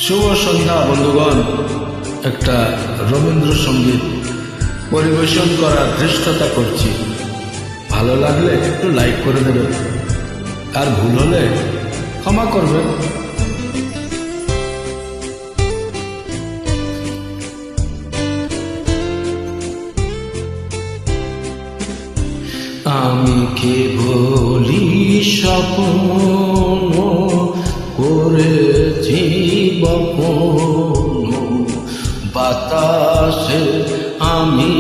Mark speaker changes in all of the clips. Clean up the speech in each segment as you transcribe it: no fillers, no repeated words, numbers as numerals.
Speaker 1: শুভ সন্ধ্যা বন্ধুগণ। একটা রবীন্দ্রসঙ্গীত পরিবেশন করার চেষ্টা করছি। ভালো লাগলে একটু লাইক করে দেবেন, আর ভুল হলে ক্ষমা করবেন। আমি কেবলি স্বপ্ন করেছি বপন, বাতাসে আমি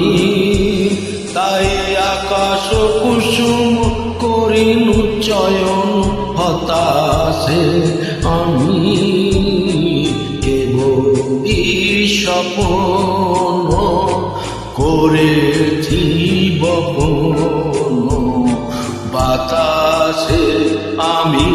Speaker 1: তাই আকাশ কুসুম করিনু চয়ন, হতাশে আমি কেবলি স্বপ্ন করেছি বপন, বাতাসে আমি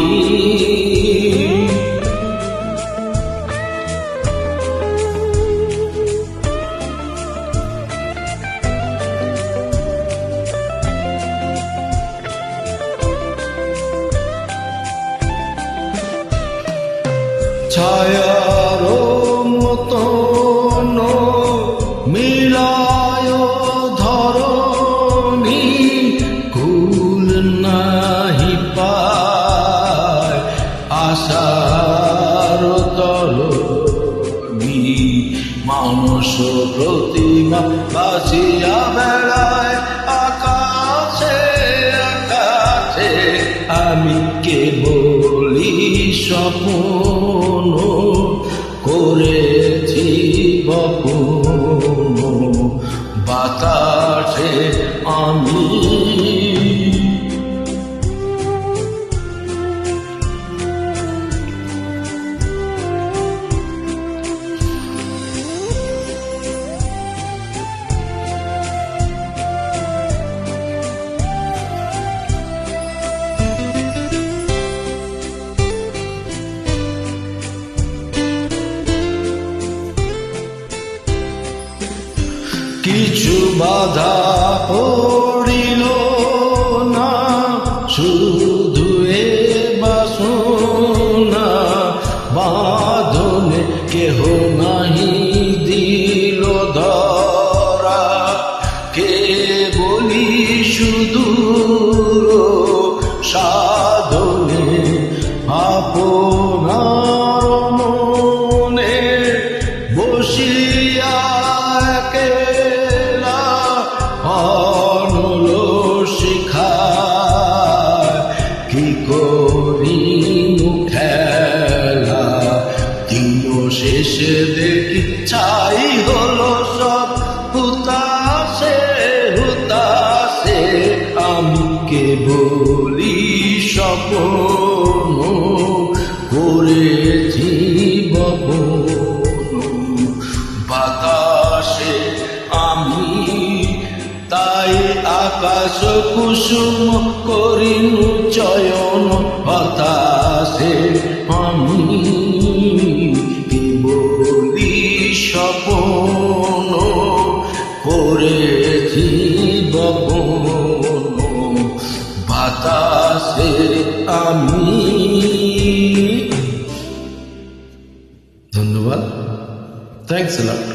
Speaker 1: ছায়ার মতন মিলায় ধরণী, কুল নাহি পায় আশার তরণী, মানুষ প্রতিমা বাসিয়া বেড়ায় আকাশে আকাশে, আমি কেবলি স্বপ্ন করেছি বপন, বাতাসে আমি কিছু বাধা পড়িল না, শুধু এ বাসনা বাঁধনে কেহ নাহি দিল ধরা, কে বলি সুদূর সাধনে আপনার মনে বসিয়া কি করিনু খেলা, দিন শেষে দেখি ছাই হলো সব হুতাশে হুতাশে, আমি কেবলি স্বপ্ন করেছি বপন, বাতাসে আমি তাই আকাশ কুসুম করিনু চয়ন, হতাশে আমি কেবলি স্বপ্ন করেছি বপন, বাতাসে আমি। ধন্যবাদ, থ্যাংকস এ লট।